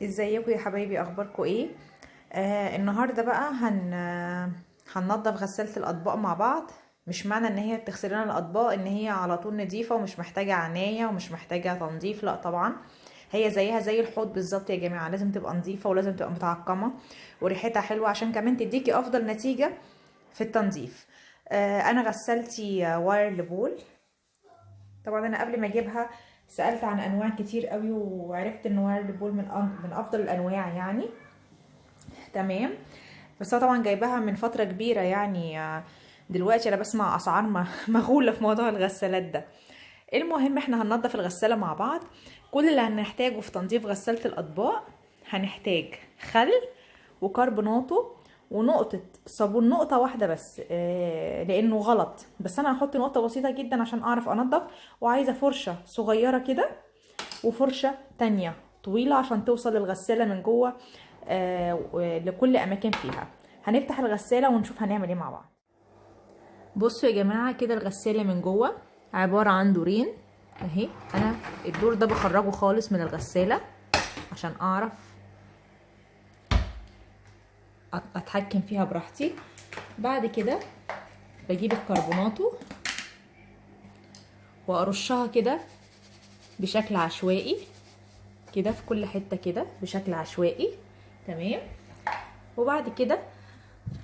ازيكم يا حبايبي، اخباركم ايه؟ النهارده بقى هننضف غسالة الاطباق مع بعض. مش معنى ان هي بتغسل لنا الاطباق ان هي على طول نظيفه ومش محتاجه عنايه ومش محتاجه تنظيف، لا طبعا. هي زيها زي الحوض بالظبط يا جماعه، لازم تبقى نظيفه ولازم تبقى متعقمه وريحتها حلوه عشان كمان تديكي افضل نتيجه في التنظيف. انا غسالتي واير بول. طبعا انا قبل ما اجيبها سألت عن انواع كتير قوي وعرفت ان واير بول من افضل الانواع يعني. تمام. بس انا طبعا جايباها من فترة كبيرة يعني. دلوقتي انا بسمع اسعار مغولة في موضوع الغسالات ده. المهم احنا هننضف الغسالة مع بعض. كل اللي هنحتاجه في تنظيف غسالة الاطباق، هنحتاج خل وكربوناتو ونقطة صابون، نقطة واحدة بس لانه غلط، بس انا هحط نقطة بسيطة جدا عشان اعرف انضف. وعايزة فرشة صغيرة كده وفرشة تانية طويلة عشان توصل للغسالة من جوه لكل اماكن فيها. هنفتح الغسالة ونشوف هنعمل ايه مع بعض. بصوا يا جماعة كده الغسالة من جوه عبارة عن دورين اهي. انا الدور ده بخرجه خالص من الغسالة عشان اعرف اتحكم فيها براحتي. بعد كده بجيب الكربوناتو وارشها كده بشكل عشوائي كده في كل حتة كده بشكل عشوائي. تمام. وبعد كده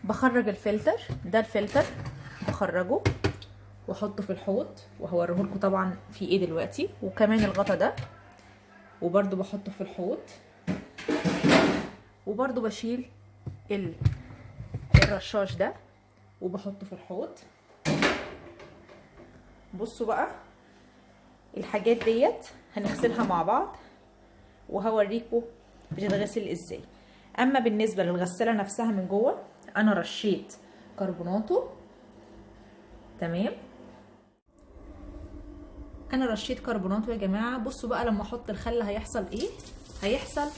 بخرج الفلتر ده، الفلتر بخرجه واحطه في الحوض وهوريه لكم طبعا في ايه دلوقتي، وكمان الغطا ده وبرده بحطه في الحوض. وبرده بشيل الرشاش ده وبحطه في الحوض. بصوا بقى الحاجات ديت هنغسلها مع بعض وهوريكم بتتغسل ازاي. اما بالنسبه للغساله نفسها من جوه انا رشيت كربوناتو. تمام. انا رشيت كربوناتو يا جماعه. بصوا بقى لما احط الخل هيحصل ايه؟ هيحصل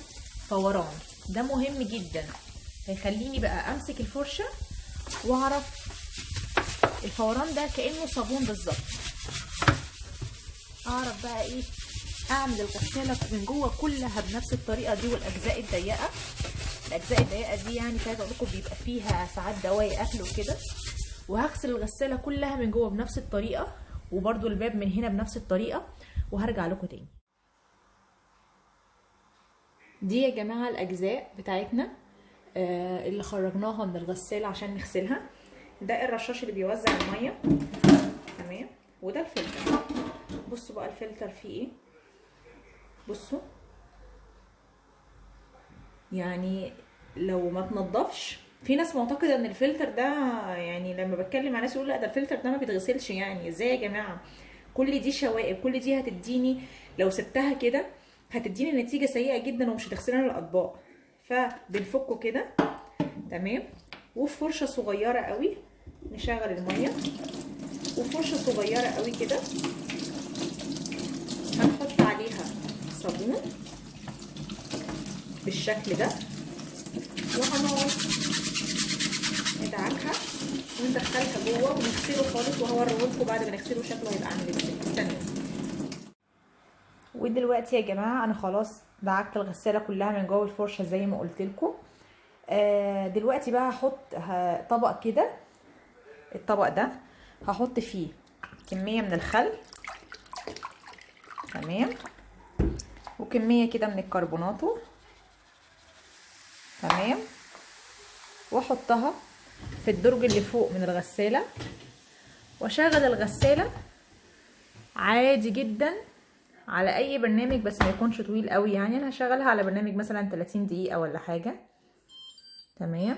فوران. ده مهم جدا، هيخليني بقى امسك الفرشه واعرف الفوران ده كانه صابون بالظبط. اعرف بقى ايه؟ اعمل الغساله من جوه كلها بنفس الطريقه دي. والاجزاء الضيقه، الاجزاء الضيقه دي يعني عايزه اقول لكم بيبقى فيها ساعات دوايق قفل وكده. وهغسل الغساله كلها من جوه بنفس الطريقه، وبرده الباب من هنا بنفس الطريقه، وهرجع لكم تاني. دي يا جماعه الاجزاء بتاعتنا اللي خرجناها من الغساله عشان نغسلها. ده الرشاش اللي بيوزع الميه. تمام. وده الفلتر. بصوا بقى الفلتر فيه ايه. بصوا يعني لو ما تنضفش، في ناس معتقده ان الفلتر ده، يعني لما بتكلم مع ناس يقول لا ده الفلتر ده ما بيتغسلش. يعني ازاي يا جماعه؟ كل دي شوائب، كل دي هتديني لو سبتها كده هتديني نتيجه سيئه جدا ومش هتغسلنا الاطباق. فبنفكه كده. تمام. وفي فرشه صغيره قوي نشغل الميه، وفرشه صغيره قوي كده هنحط عليها صابون بالشكل ده، وهنقعد ندعكها وندخلها جوه ونغسله خالص. وهوريهولكم بعد ما نغسله شكله هيبقى عامل ازاي. استنوا. ودلوقتي يا جماعه انا خلاص دعكت الغساله كلها من جوه الفرشه زي ما قلت لكم. دلوقتي بقى هحط طبق كده. الطبق ده هحط فيه كميه من الخل. تمام. وكميه كده من الكربوناتو. تمام. واحطها في الدرج اللي فوق من الغسالة واشغل الغسالة عادي جدا على اي برنامج، بس ما يكونش طويل قوي. يعني انا هشغلها على برنامج مثلا 30 دقيقة ولا حاجة. تمام.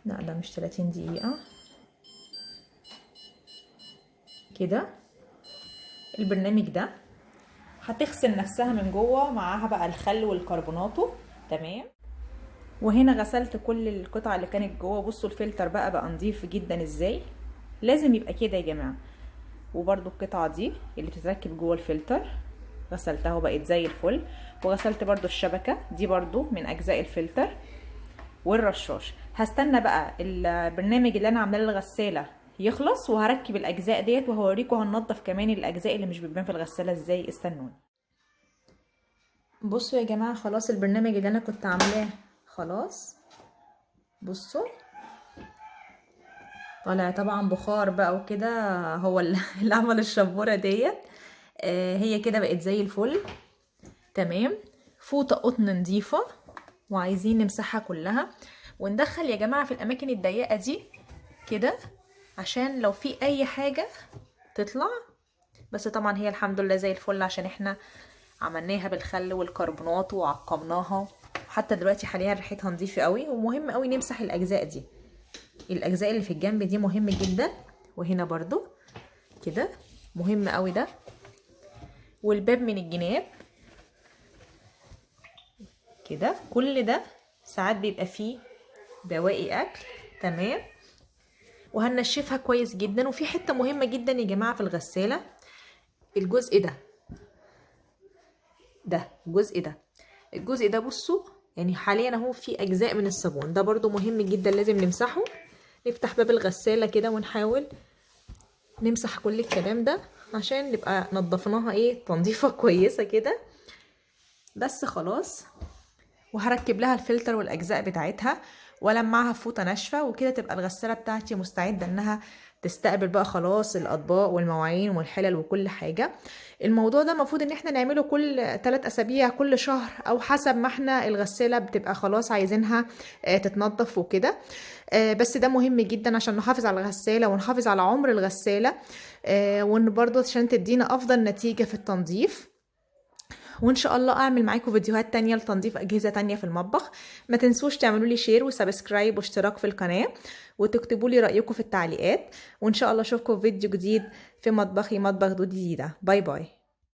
لا ده مش 30 دقيقة كده. البرنامج ده هتغسل نفسها من جوه معاها بقى الخل والكربوناتو. تمام. وهنا غسلت كل القطع اللي كانت جوه. بصوا الفلتر بقى نضيف جدا ازاي. لازم يبقى كده يا جماعه. وبرده القطعه دي اللي بتتركب جوه الفلتر غسلتها وبقت زي الفل. وغسلت برده الشبكه دي برده من اجزاء الفلتر والرشاش. هستنى بقى البرنامج اللي انا عاملاه للغساله يخلص وهركب الاجزاء ديت وهوريكم هننضف كمان الاجزاء اللي مش بتبان في الغسالة ازاي. استنوني. بصوا يا جماعة خلاص البرنامج اللي انا كنت عاملاه خلاص، بصوا طالع طبعا بخار بقى وكده، هو اللي عمل الشبورة ديت. هي كده بقت زي الفل تمام. فوطة قطن نضيفة وعايزين نمسحها كلها وندخل يا جماعة في الاماكن الضيقة دي كده عشان لو في اي حاجة تطلع. بس طبعا هي الحمد لله زي الفل عشان احنا عملناها بالخل والكربونات وعقمناها، حتى دلوقتي حاليا ريحتها نظيفة قوي. ومهم قوي نمسح الاجزاء دي، الاجزاء اللي في الجنب دي مهم جدا، وهنا برضو كده مهم قوي ده، والباب من الجناب كده. كل ده ساعات بيبقى فيه بواقي اكل تمام، وهنشفها كويس جدا. وفي حته مهمه جدا يا جماعه في الغساله، الجزء ده الجزء ده بصوا يعني حاليا اهو في اجزاء من الصابون، ده برضو مهم جدا لازم نمسحه. نفتح باب الغساله كده ونحاول نمسح كل الكلام ده عشان نبقى نضفناها ايه تنظيفه كويسه كده. بس خلاص، وهركب لها الفلتر والاجزاء بتاعتها والمعها فوطه ناشفه وكده تبقى الغساله بتاعتي مستعده انها تستقبل بقى خلاص الاطباق والمواعين والحلل وكل حاجه. الموضوع ده المفروض ان احنا نعمله كل 3 اسابيع كل شهر، او حسب ما احنا الغساله بتبقى خلاص عايزينها تتنضف وكده. بس ده مهم جدا عشان نحافظ على الغساله ونحافظ على عمر الغساله، وان برضو عشان تدينا افضل نتيجه في التنظيف. وان شاء الله اعمل معاكم فيديوهات تانية لتنظيف اجهزة تانية في المطبخ. ما تنسوش تعملوا لي شير وسبسكرايب واشتراك في القناة، وتكتبوا لي رأيكم في التعليقات. وان شاء الله اشوفكم في فيديو جديد في مطبخي، مطبخ دودي جديدة. باي باي.